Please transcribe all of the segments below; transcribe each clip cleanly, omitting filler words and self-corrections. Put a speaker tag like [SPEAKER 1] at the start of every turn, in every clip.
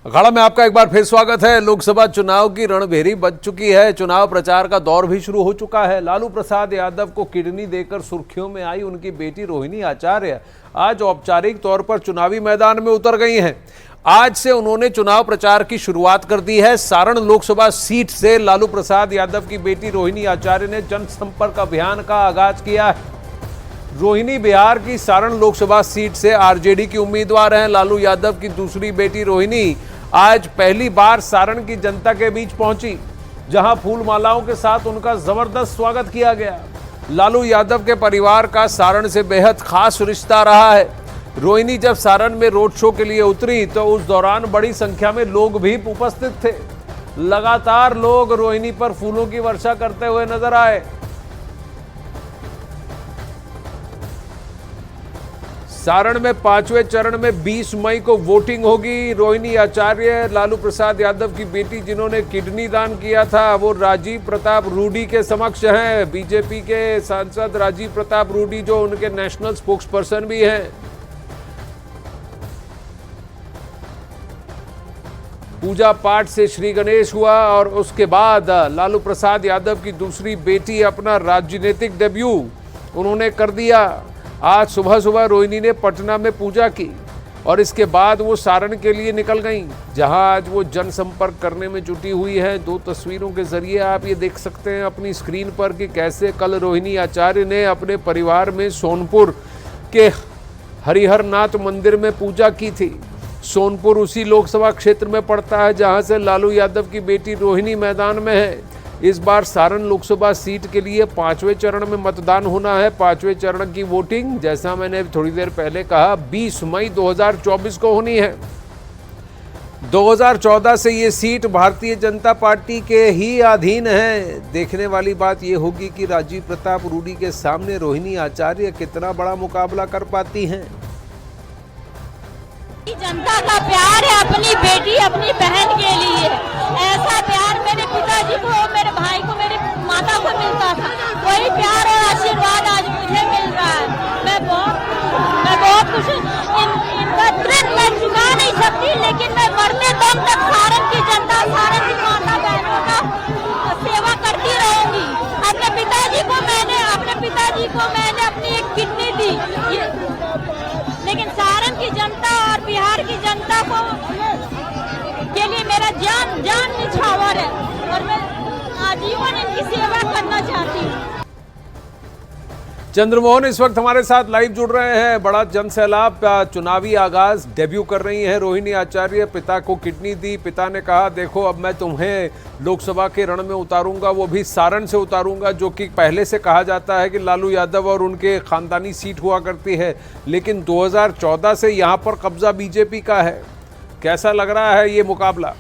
[SPEAKER 1] अखाड़ा में आपका एक बार फिर स्वागत है। लोकसभा चुनाव की रणभेरी बज चुकी है। चुनाव प्रचार का दौर भी शुरू हो चुका है। लालू प्रसाद यादव को किडनी देकर सुर्खियों में आई उनकी बेटी रोहिणी आचार्य आज औपचारिक तौर पर चुनावी मैदान में उतर गई हैं। आज से उन्होंने चुनाव प्रचार की शुरुआत कर दी है। सारण लोकसभा सीट से लालू प्रसाद यादव की बेटी रोहिणी आचार्य ने जनसंपर्क अभियान का आगाज किया है। रोहिणी बिहार की सारण लोकसभा सीट से आरजेडी की उम्मीदवार हैं। लालू यादव की दूसरी बेटी रोहिणी आज पहली बार सारण की जनता के बीच पहुंची, जहां फूल मालाओं के साथ उनका जबरदस्त स्वागत किया गया। लालू यादव के परिवार का सारण से बेहद खास रिश्ता रहा है। रोहिणी जब सारण में रोड शो के लिए उतरी तो उस दौरान बड़ी संख्या में लोग भी उपस्थित थे। लगातार लोग रोहिणी पर फूलों की वर्षा करते हुए नजर आए। सारण में पांचवें चरण में 20 मई को वोटिंग होगी। रोहिणी आचार्य लालू प्रसाद यादव की बेटी, जिन्होंने किडनी दान किया था, वो राजीव प्रताप रूडी के समक्ष हैं। बीजेपी के सांसद राजीव प्रताप रूडी, जो उनके नेशनल स्पोक्स पर्सन भी हैं। पूजा पाठ से श्री गणेश हुआ और उसके बाद लालू प्रसाद यादव की दूसरी बेटी अपना राजनीतिक डेब्यू उन्होंने कर दिया। आज सुबह सुबह रोहिणी ने पटना में पूजा की और इसके बाद वो सारण के लिए निकल गईं, जहां आज वो जनसंपर्क करने में जुटी हुई है। दो तस्वीरों के जरिए आप ये देख सकते हैं अपनी स्क्रीन पर कि कैसे कल रोहिणी आचार्य ने अपने परिवार में सोनपुर के हरिहर नाथ मंदिर में पूजा की थी। सोनपुर उसी लोकसभा क्षेत्र में पड़ता है जहां से लालू यादव की बेटी रोहिणी मैदान में है। इस बार सारण लोकसभा सीट के लिए 5वें चरण में मतदान होना है। 5वें चरण की वोटिंग, जैसा मैंने थोड़ी देर पहले कहा, 20 मई 2024 को होनी है। 2014 से ये सीट भारतीय जनता पार्टी के ही अधीन है। देखने वाली बात ये होगी कि राजीव प्रताप रूडी के सामने रोहिणी आचार्य कितना बड़ा मुकाबला कर पाती हैं।
[SPEAKER 2] जनता का प्यार है अपनी बेटी अपनी बहन के लिए। ऐसा प्यार मेरे पिताजी को, मेरे भाई को, मेरी माता को मिलता था, वही प्यार और आशीर्वाद आज मुझे मिल रहा है। मैं बहुत खुश हूँ। इनका ऋण मैं चुका नहीं सकती, लेकिन मैं मरते दम तक सारण की जनता, सारण की माता बहनों का सेवा करती रहूंगी। अपने पिताजी को मैंने अपनी एक किडनी दी, लेकिन सारण की जनता और बिहार की जनता को के लिए मेरा जान निछावर है और मैं आजीवन इनकी सेवा करना चाहती हूँ।
[SPEAKER 1] चंद्रमोहन इस वक्त हमारे साथ लाइव जुड़ रहे हैं। बड़ा जन सैलाब, चुनावी आगाज, डेब्यू कर रही हैं रोहिणी आचार्य। पिता को किडनी दी, पिता ने कहा देखो अब मैं तुम्हें लोकसभा के रण में उतारूंगा, वो भी सारण से उतारूंगा, जो कि पहले से कहा जाता है कि लालू यादव और उनके खानदानी सीट हुआ करती है। लेकिन 2014 से यहाँ पर कब्जा बीजेपी का है। कैसा लग रहा है ये मुकाबला?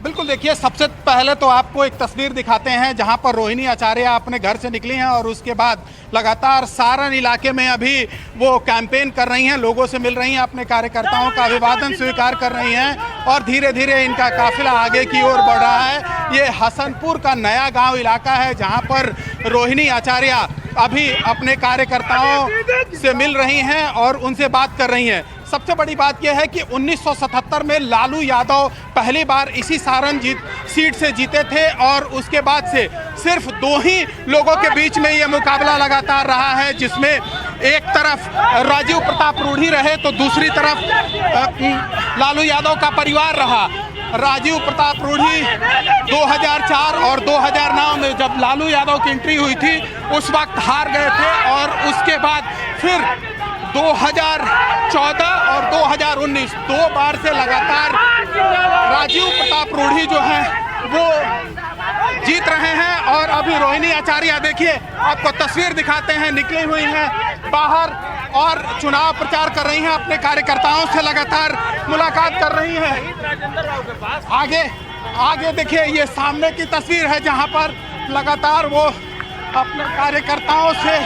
[SPEAKER 3] बिल्कुल, देखिए सबसे पहले तो आपको एक तस्वीर दिखाते हैं जहां पर रोहिणी आचार्य अपने घर से निकली हैं और उसके बाद लगातार सारण इलाके में अभी वो कैंपेन कर रही हैं, लोगों से मिल रही हैं, अपने कार्यकर्ताओं का अभिवादन स्वीकार कर रही हैं और धीरे धीरे इनका काफिला आगे की ओर बढ़ रहा है। ये हसनपुर का नया गांव इलाका है जहां पर रोहिणी आचार्य अभी अपने कार्यकर्ताओं से मिल रही हैं और उनसे बात कर रही हैं। सबसे बड़ी बात यह है कि 1977 में लालू यादव पहली बार इसी सारण सीट से जीते थे और उसके बाद से सिर्फ 2 ही लोगों के बीच में ये मुकाबला लगातार रहा है, जिसमें एक तरफ राजीव प्रताप रूडी रहे तो दूसरी तरफ लालू यादव का परिवार रहा। राजीव प्रताप रूडी 2004 और 2009 में जब लालू यादव की एंट्री हुई थी उस वक्त हार गए थे और उसके बाद फिर 2014 और 2019 2 बार से लगातार राजीव प्रताप रूडी जो है वो जीत रहे हैं। और अभी रोहिणी आचार्य देखिए, आपको तस्वीर दिखाते हैं, निकली हुई हैं बाहर और चुनाव प्रचार कर रही हैं, अपने कार्यकर्ताओं से लगातार मुलाकात कर रही हैं। आगे देखिए, ये सामने की तस्वीर है जहां पर लगातार वो अपने कार्यकर्ताओं से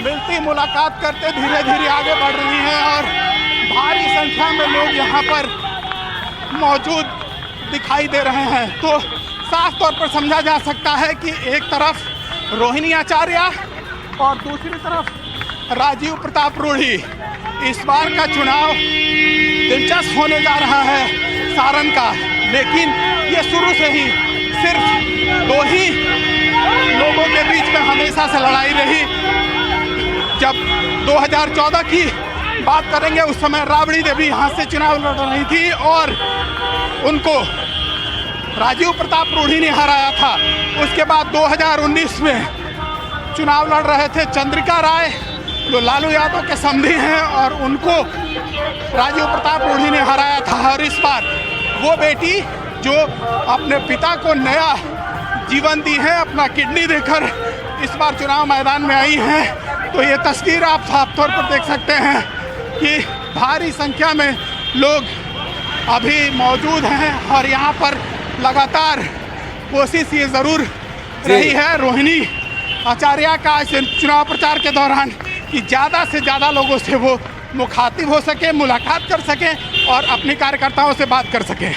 [SPEAKER 3] मिलती मुलाकात करते धीरे धीरे आगे बढ़ रही हैं और भारी संख्या में लोग यहाँ पर मौजूद दिखाई दे रहे हैं। तो साफ तौर पर समझा जा सकता है कि एक तरफ रोहिणी आचार्य और दूसरी तरफ राजीव प्रताप रूडी इस बार का चुनाव दिलचस्प होने जा रहा है सारण का, लेकिन ये शुरू से ही सिर्फ दो ही लोगों के बीच में हमेशा से लड़ाई रही। जब 2014 की बात करेंगे उस समय राबड़ी देवी यहाँ से चुनाव लड़ रही थी और उनको राजीव प्रताप रूढ़ी ने हराया था। उसके बाद 2019 में चुनाव लड़ रहे थे चंद्रिका राय जो लालू यादव के समधी हैं और उनको राजीव प्रताप रूढ़ी ने हराया था। और इस बार वो बेटी जो अपने पिता को नया जीवन दी है अपना किडनी देकर इस बार चुनाव मैदान में आई हैं। तो ये तस्वीर आप साफ तौर पर देख सकते हैं कि भारी संख्या में लोग अभी मौजूद हैं और यहाँ पर लगातार कोशिश ये ज़रूर रही है रोहिणी आचार्य का इस चुनाव प्रचार के दौरान कि ज़्यादा से ज़्यादा लोगों से वो मुखातिब हो सके, मुलाकात कर सके और अपने कार्यकर्ताओं से बात कर सके।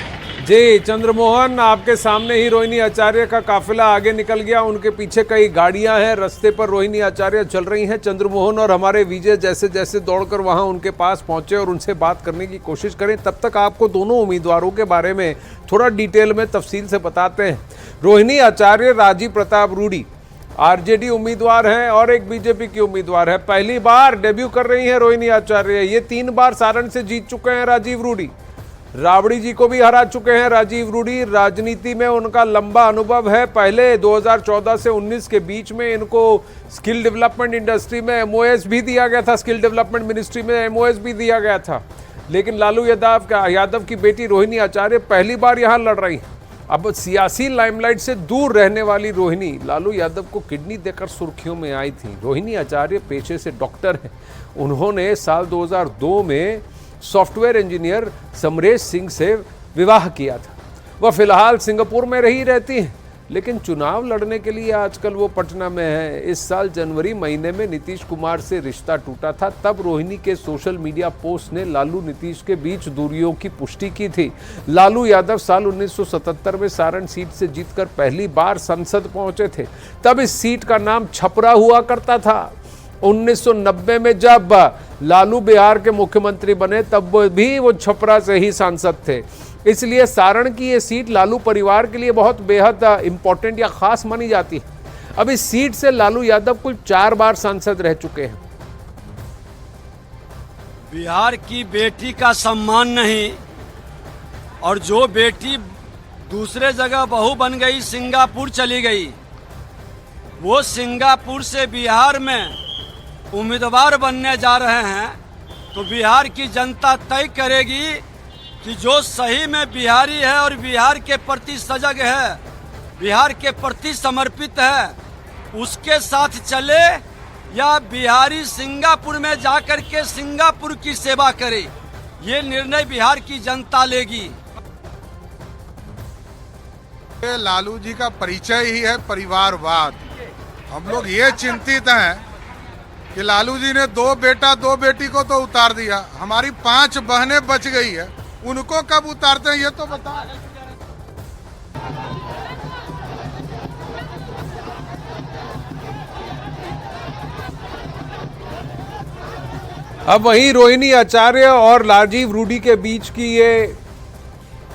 [SPEAKER 1] जी चंद्रमोहन, आपके सामने ही रोहिणी आचार्य का काफिला आगे निकल गया, उनके पीछे कई गाड़ियां हैं, रास्ते पर रोहिणी आचार्य चल रही हैं। चंद्रमोहन और हमारे विजय जैसे जैसे दौड़कर वहां उनके पास पहुंचे और उनसे बात करने की कोशिश करें, तब तक आपको दोनों उम्मीदवारों के बारे में थोड़ा डिटेल में तफसील से बताते हैं। रोहिणी आचार्य राजीव प्रताप रूढ़ी आरजेडी उम्मीदवार हैं और एक बीजेपी की उम्मीदवार है। पहली बार डेब्यू कर रही हैं रोहिणी आचार्य। ये 3 बार सारण से जीत चुके हैं राजीव रूढ़ी, राबड़ी जी को भी हरा चुके हैं राजीव रूढ़ी। राजनीति में उनका लंबा अनुभव है। पहले 2014 से 19 के बीच में इनको स्किल डेवलपमेंट इंडस्ट्री में एमओएस भी दिया गया था, स्किल डेवलपमेंट मिनिस्ट्री में एमओएस भी दिया गया था। लेकिन लालू यादव की बेटी रोहिणी आचार्य पहली बार यहाँ लड़ रही है। अब सियासी लाइमलाइट से दूर रहने वाली रोहिणी लालू यादव को किडनी देकर सुर्खियों में आई थी। रोहिणी आचार्य पेशे से डॉक्टर हैं। उन्होंने साल 2002 में सॉफ्टवेयर इंजीनियर समरेश सिंह से विवाह किया था। वह फिलहाल सिंगापुर में रही रहती हैं, लेकिन चुनाव लड़ने के लिए आजकल वो पटना में है। इस साल जनवरी महीने में नीतीश कुमार से रिश्ता टूटा था, तब रोहिणी के सोशल मीडिया पोस्ट ने लालू नीतीश के बीच दूरियों की पुष्टि की थी। लालू यादव साल 1977 में सारण सीट से जीतकर पहली बार संसद पहुंचे थे। तब इस सीट का नाम छपरा हुआ करता था। 1990 में जब लालू बिहार के मुख्यमंत्री बने तब भी वो छपरा से ही सांसद थे। इसलिए सारण की ये सीट लालू परिवार के लिए बहुत बेहद इंपॉर्टेंट या खास मानी जाती है। अब इस सीट से लालू यादव कुल 4 बार सांसद रह चुके हैं।
[SPEAKER 4] बिहार की बेटी का सम्मान नहीं, और जो बेटी दूसरे जगह बहू बन गई, सिंगापुर चली गई, वो सिंगापुर से बिहार में उम्मीदवार बनने जा रहे हैं, तो बिहार की जनता तय करेगी कि जो सही में बिहारी है और बिहार के प्रति सजग है, बिहार के प्रति समर्पित है, उसके साथ चले या बिहारी सिंगापुर में जाकर के सिंगापुर की सेवा करे। ये निर्णय बिहार की जनता लेगी।
[SPEAKER 5] लालू जी का परिचय ही है परिवारवाद। हम लोग ये चिंतित हैं कि लालू जी ने 2 बेटा 2 बेटी को तो उतार दिया, हमारी 5 बहनें बच गई है, उनको कब उतारते हैं ये तो बता।
[SPEAKER 1] अब वहीं रोहिणी आचार्य और राजीव रूढ़ी के बीच की ये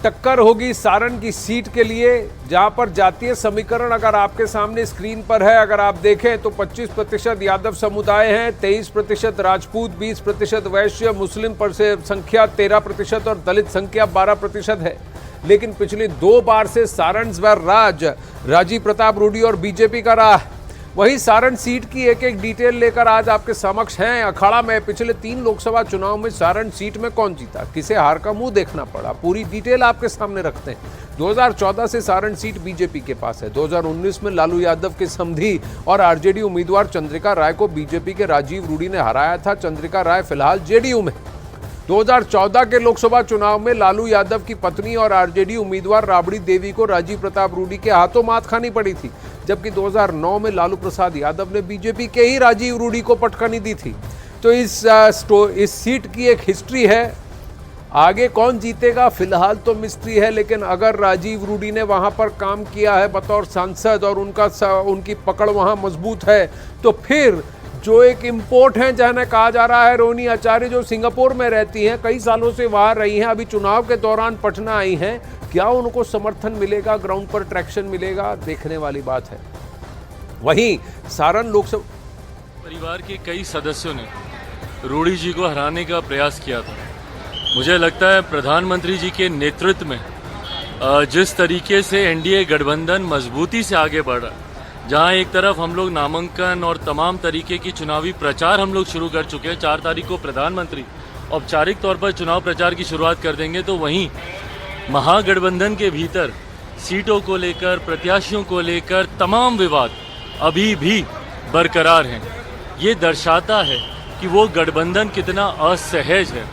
[SPEAKER 1] टक्कर होगी सारण की सीट के लिए, जहां पर जातीय समीकरण अगर आपके सामने स्क्रीन पर है, अगर आप देखें तो 25% यादव समुदाय हैं, 23% राजपूत, 20% वैश्य, मुस्लिम पर से संख्या 13% और दलित संख्या 12% है। लेकिन पिछली 2 बार से सारण राजीव प्रताप रूढ़ी और बीजेपी का रहा है। वही सारण सीट की एक एक डिटेल लेकर आज आपके समक्ष हैं। अखाड़ा में पिछले 3 लोकसभा चुनाव में सारण सीट में कौन जीता, किसे हार का मुंह देखना पड़ा, पूरी डिटेल आपके सामने रखते हैं। 2014 से सारण सीट बीजेपी के पास है। 2019 में लालू यादव के समधी और आरजेडी उम्मीदवार चंद्रिका राय को बीजेपी के राजीव रूढ़ी ने हराया था। चंद्रिका राय फिलहाल जेडीयू में। 2014 के लोकसभा चुनाव में लालू यादव की पत्नी और आरजेडी उम्मीदवार राबड़ी देवी को राजीव प्रताप रूढ़ी के हाथों मात खानी पड़ी थी, जबकि 2009 में लालू प्रसाद यादव ने बीजेपी के ही राजीव रूढ़ी को पटखनी दी थी। तो इस सीट की एक हिस्ट्री है। आगे कौन जीतेगा फिलहाल तो मिस्ट्री है, लेकिन अगर राजीव रूढ़ी ने वहां पर काम किया है बतौर सांसद और उनकी पकड़ वहां मजबूत है, तो फिर जो एक इम्पोर्ट हैं, जहाँ कहा जा रहा है रोहिणी आचार्य जो सिंगापुर में रहती हैं, कई सालों से वहां रही हैं, अभी चुनाव के दौरान पटना आई हैं, क्या उनको समर्थन मिलेगा, ग्राउंड पर ट्रैक्शन मिलेगा, देखने वाली बात है। वहीं सारण लोकसभा
[SPEAKER 6] परिवार के कई सदस्यों ने रूडी जी को हराने का प्रयास किया था। मुझे लगता है प्रधानमंत्री जी के नेतृत्व में जिस तरीके से एनडीए गठबंधन मजबूती से आगे बढ़ रहा है, जहां एक तरफ हम लोग नामांकन और तमाम तरीके की चुनावी प्रचार हम लोग शुरू कर चुके हैं, 4 तारीख को प्रधानमंत्री औपचारिक तौर पर चुनाव प्रचार की शुरुआत कर देंगे, तो वहीं महागठबंधन के भीतर सीटों को लेकर, प्रत्याशियों को लेकर तमाम विवाद अभी भी बरकरार हैं। ये दर्शाता है कि वो गठबंधन कितना असहज है।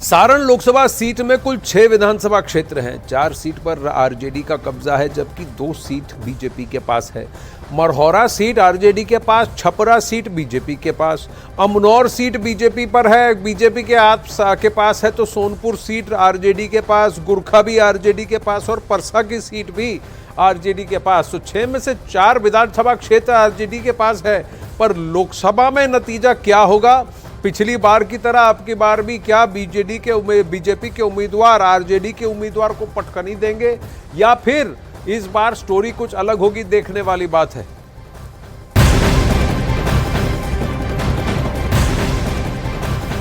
[SPEAKER 1] सारण लोकसभा सीट में कुल 6 विधानसभा क्षेत्र हैं। 4 सीट पर आरजेडी का कब्जा है, जबकि 2 सीट बीजेपी के पास है। मरहौरा सीट आरजेडी के पास, छपरा सीट बीजेपी के पास, अमनौर सीट बीजेपी पर है, बीजेपी के पास है, तो सोनपुर सीट आरजेडी के पास, गुरखा भी आरजेडी के पास और परसा की सीट भी आरजेडी के पास। तो 6 में से 4 विधानसभा क्षेत्र आरजेडी के पास है। पर लोकसभा में नतीजा क्या होगा? पिछली बार की तरह अब की बार भी क्या बीजेपी के उम्मीदवार आरजेडी के उम्मीदवार को पटकनी देंगे, या फिर इस बार स्टोरी कुछ अलग होगी? देखने वाली बात है।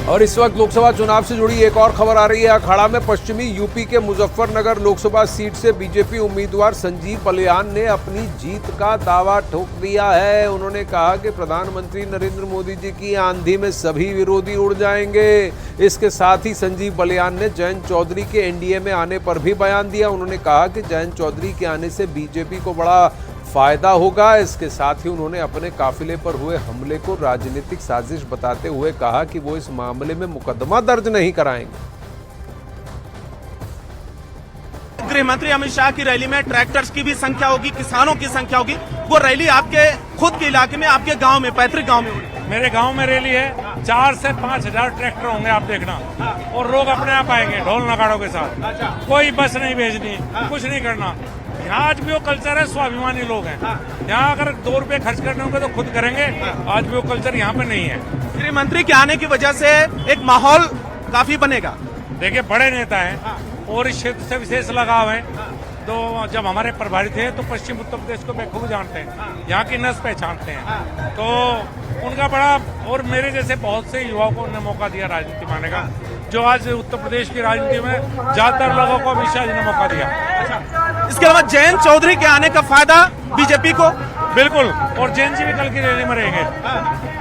[SPEAKER 1] और इस वक्त लोकसभा चुनाव से जुड़ी एक और खबर आ रही है। अखाड़ा में पश्चिमी यूपी के मुजफ्फरनगर लोकसभा सीट से बीजेपी उम्मीदवार संजीव बलियान ने अपनी जीत का दावा ठोक दिया है। उन्होंने कहा कि प्रधानमंत्री नरेंद्र मोदी जी की आंधी में सभी विरोधी उड़ जाएंगे। इसके साथ ही संजीव बलियान ने जयंत चौधरी के एनडीए में आने पर भी बयान दिया। उन्होंने कहा कि जयंत चौधरी के आने से बीजेपी को बड़ा फायदा होगा। इसके साथ ही उन्होंने अपने काफिले पर हुए हमले को राजनीतिक साजिश बताते हुए कहा कि वो इस मामले में मुकदमा दर्ज नहीं कराएंगे।
[SPEAKER 7] गृह मंत्री अमित शाह की रैली में ट्रैक्टर्स की भी संख्या होगी, किसानों की संख्या होगी। वो रैली आपके खुद के इलाके में, आपके गांव में, पैतृक गांव में होगी।
[SPEAKER 8] मेरे गांव में रैली है, 4 से 5 हजार ट्रैक्टर होंगे, आप देखना। और लोग अपने आप आएंगे ढोल नगाड़ों के साथ। कोई बस नहीं भेजनी, कुछ नहीं करना। यहाँ आज भी वो कल्चर है, स्वाभिमानी लोग हैं। यहाँ अगर 2 रुपए खर्च करने होंगे तो खुद करेंगे। आज भी वो कल्चर यहाँ पे नहीं है।
[SPEAKER 7] गृह मंत्री के आने की वजह से एक माहौल काफी बनेगा।
[SPEAKER 8] देखिए, बड़े नेता हैं और इस क्षेत्र से विशेष लगाव है। तो जब हमारे प्रभारी थे तो पश्चिम उत्तर प्रदेश को बेखूब जानते हैं, यहाँ की नस पहचानते हैं। तो उनका बड़ा, और मेरे जैसे बहुत से युवाओं को उन्होंने मौका दिया राजनीति में आने का, जो आज उत्तर प्रदेश की राजनीति में ज्यादातर लोगों को अमित शाह जी ने मौका दिया।
[SPEAKER 7] इसके अलावा जयंत चौधरी के आने का फायदा बीजेपी को
[SPEAKER 8] बिल्कुल। और जयंत जी भी कल की रैली में रहेंगे।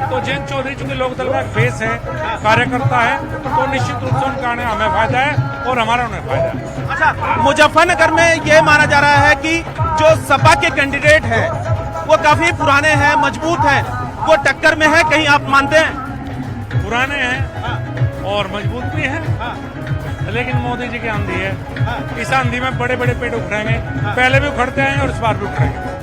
[SPEAKER 8] तो जयंत चौधरी चूंकि लोकदल का फेस है, कार्यकर्ता है, तो निश्चित रूप से उनका आने हमें फायदा है और हमारा उन्हें फायदा है।
[SPEAKER 7] अच्छा, मुजफ्फरनगर में ये माना जा रहा है कि जो सपा के कैंडिडेट हैं वो काफी पुराने हैं, मजबूत हैं, वो टक्कर में है, कहीं आप मानते हैं?
[SPEAKER 8] पुराने हैं और मजबूत भी हैं, लेकिन मोदी जी की आंधी है। इस आंधी में बड़े बड़े पेड़ उखड़ेंगे, पहले भी उखड़ते हैं और इस बार भी उखड़ेंगे।